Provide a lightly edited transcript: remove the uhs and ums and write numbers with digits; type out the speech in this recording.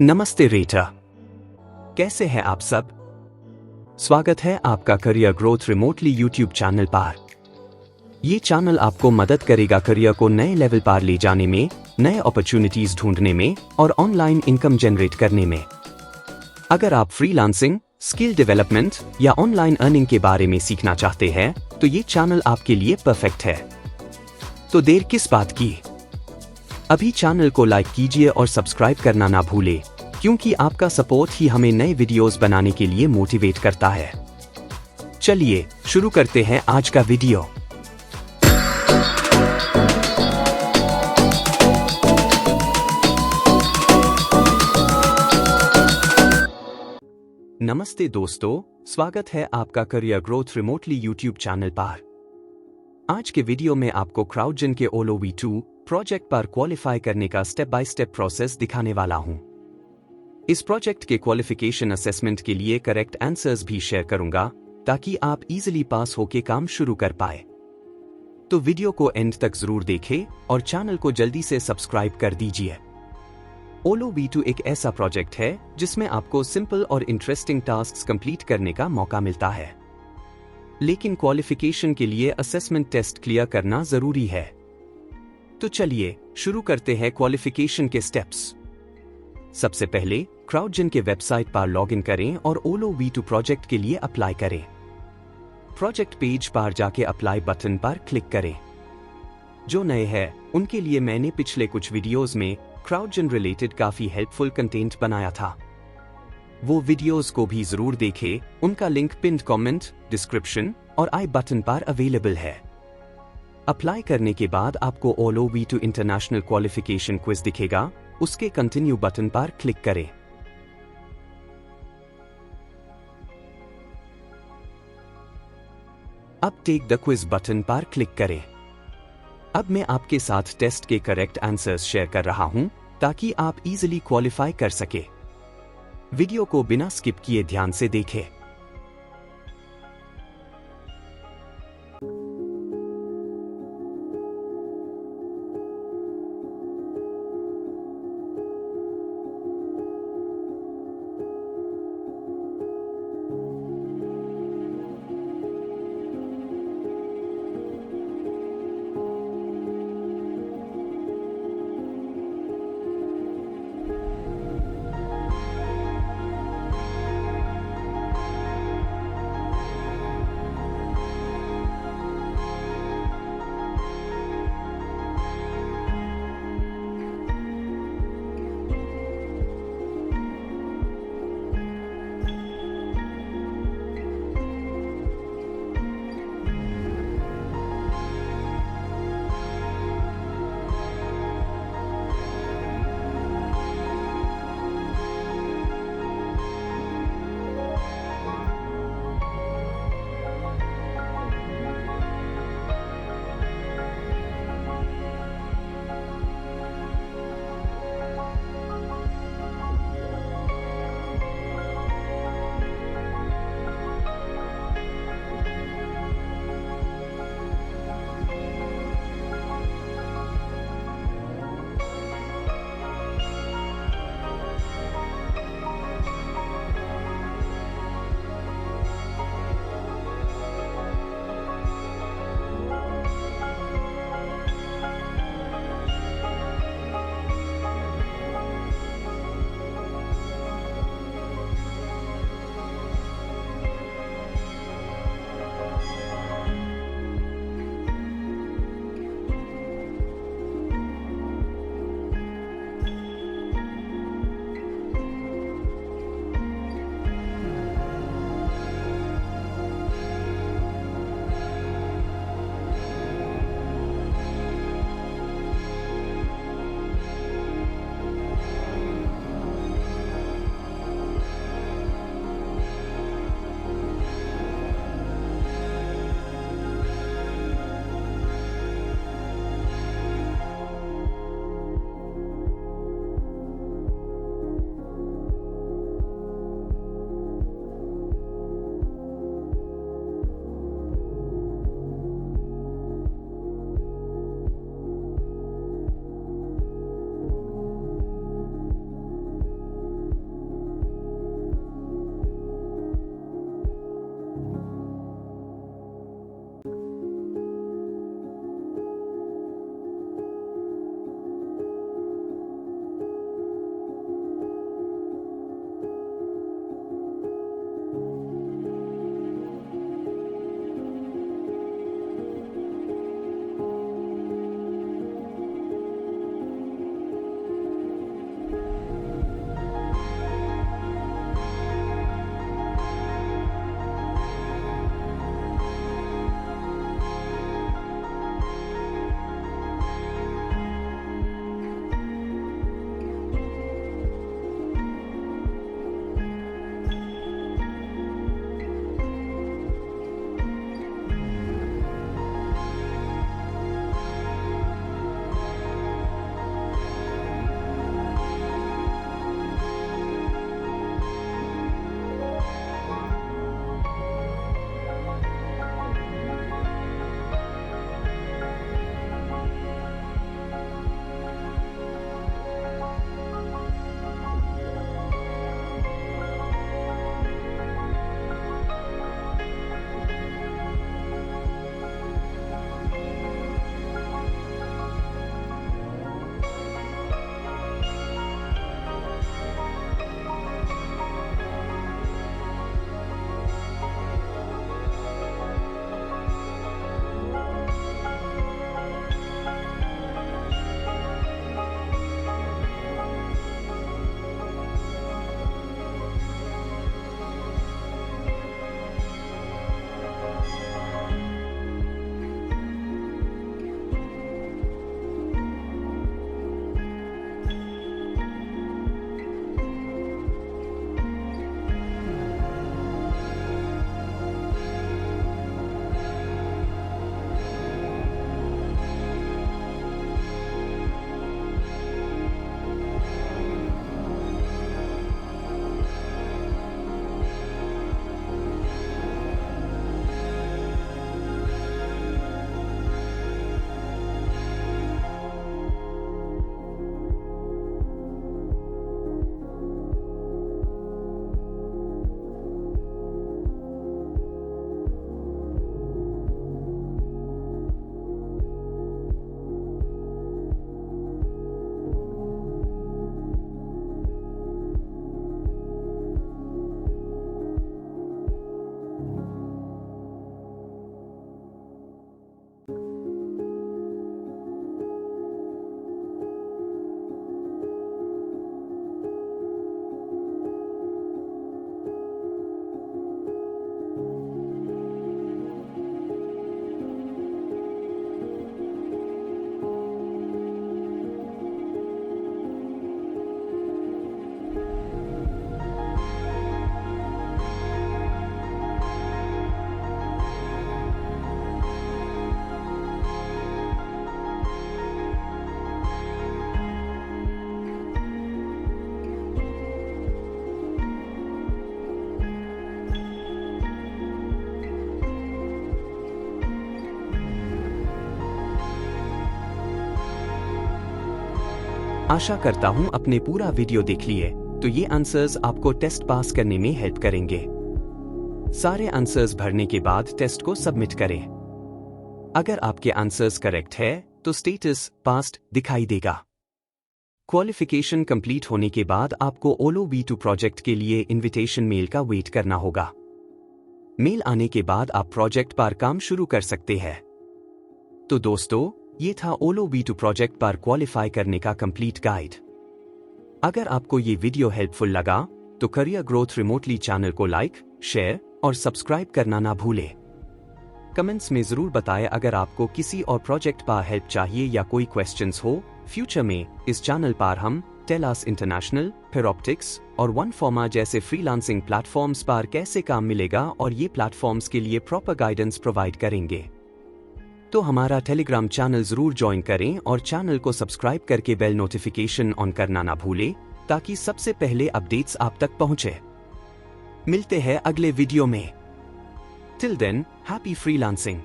नमस्ते रेटा, कैसे हैं आप सब? स्वागत है आपका career growth remotely YouTube channel पर। ये चैनल आपको मदद करेगा करियर को नए लेवल पर ले जाने में, नए अपॉर्चुनिटीज ढूंढने में और ऑनलाइन इनकम जनरेट करने में। अगर आप फ्रीलांसिंग, स्किल डेवलपमेंट या ऑनलाइन अर्निंग के बारे में सीखना चाहते हैं तो ये चैनल आपके लिए परफेक्ट है। तो देर किस बात की? अभी चैनल को लाइक कीजिए और सब्सक्राइब करना ना भूलें, क्योंकि आपका सपोर्ट ही हमें नए वीडियोस बनाने के लिए मोटिवेट करता है। चलिए शुरू करते हैं आज का वीडियो। नमस्ते दोस्तों, स्वागत है आपका career growth remotely YouTube channel पर। आज के वीडियो में आपको क्राउडजन के UOLO V2 प्रोजेक्ट पर क्वालिफाई करने का स्टेप बाय स्टेप प्रोसेस दिखाने वाला हूं। इस प्रोजेक्ट के क्वालिफिकेशन असेसमेंट के लिए करेक्ट आंसर्स भी शेयर करूंगा ताकि आप इजीली पास होके काम शुरू कर पाए। तो वीडियो को एंड तक जरूर देखें और चैनल को जल्दी से सब्सक्राइब कर दीजिए। UOLO V2 एक ऐसा प्रोजेक्ट है जिसमें आपको सिंपल और इंटरेस्टिंग टास्क्स कंप्लीट करने का मौका मिलता है, लेकिन क्वालिफिकेशन के लिए असेसमेंट टेस्ट क्लियर करना जरूरी है। तो चलिए शुरू करते हैं क्वालिफिकेशन के स्टेप्स। सबसे पहले क्राउडजन के वेबसाइट पर लॉगिन करें और UOLO V2 प्रोजेक्ट के लिए अप्लाई करें। प्रोजेक्ट पेज पर जाके अप्लाई बटन पर क्लिक करें। जो नए हैं उनके लिए मैंने पिछले कुछ वीडियोस में क्राउडजन रिलेटेड काफी हेल्पफुल कंटेंट बनाया था, वो वीडियोस को भी जरूर देखें। उनका लिंक पिन्ड कमेंट, डिस्क्रिप्शन और आई बटन पर अवेलेबल है। अप्लाई करने के बाद आपको UOLO V2 international qualification quiz दिखेगा, उसके कंटिन्यू बटन पर क्लिक करें। अब टेक द क्विज बटन पर क्लिक करें। अब मैं आपके साथ टेस्ट के करेक्ट आंसर्स शेयर कर रहा हूं ताकि आप इजीली क्वालिफाई कर सके। वीडियो को बिना स्किप किए ध्यान से देखें। आशा करता हूं आपने पूरा वीडियो देख लिए, तो ये आंसर्स आपको टेस्ट पास करने में हेल्प करेंगे। सारे आंसर्स भरने के बाद टेस्ट को सबमिट करें। अगर आपके आंसर्स करेक्ट है तो स्टेटस पास्ड दिखाई देगा। क्वालिफिकेशन कंप्लीट होने के बाद आपको OLO V2 प्रोजेक्ट के लिए इनविटेशन मेल का वेट करना होगा। मेल आने के बाद आप प्रोजेक्ट पर काम शुरू कर सकते हैं। तो दोस्तों, ये था OLO V2 प्रोजेक्ट पर क्वालिफाई करने का कंप्लीट गाइड। अगर आपको ये वीडियो हेल्पफुल लगा तो करियर ग्रोथ रिमोटली चैनल को लाइक, शेयर और सब्सक्राइब करना ना भूलें। कमेंट्स में जरूर बताएं अगर आपको किसी और प्रोजेक्ट पर हेल्प चाहिए या कोई क्वेश्चंस हो। फ्यूचर में इस चैनल पर हम टेलास इंटरनेशनल, फिर ऑप्टिक्स और OneForma जैसे फ्रीलांसिंग प्लेटफॉर्म्स पर कैसे काम मिलेगा और ये प्लेटफॉर्म्स के लिए प्रॉपर गाइडेंस प्रोवाइड करेंगे। तो हमारा टेलीग्राम चैनल जरूर ज्वाइन करें और चैनल को सब्सक्राइब करके बेल नोटिफिकेशन ऑन करना ना भूलें, ताकि सबसे पहले अपडेट्स आप तक पहुंचे। मिलते हैं अगले वीडियो में। Till then, happy freelancing.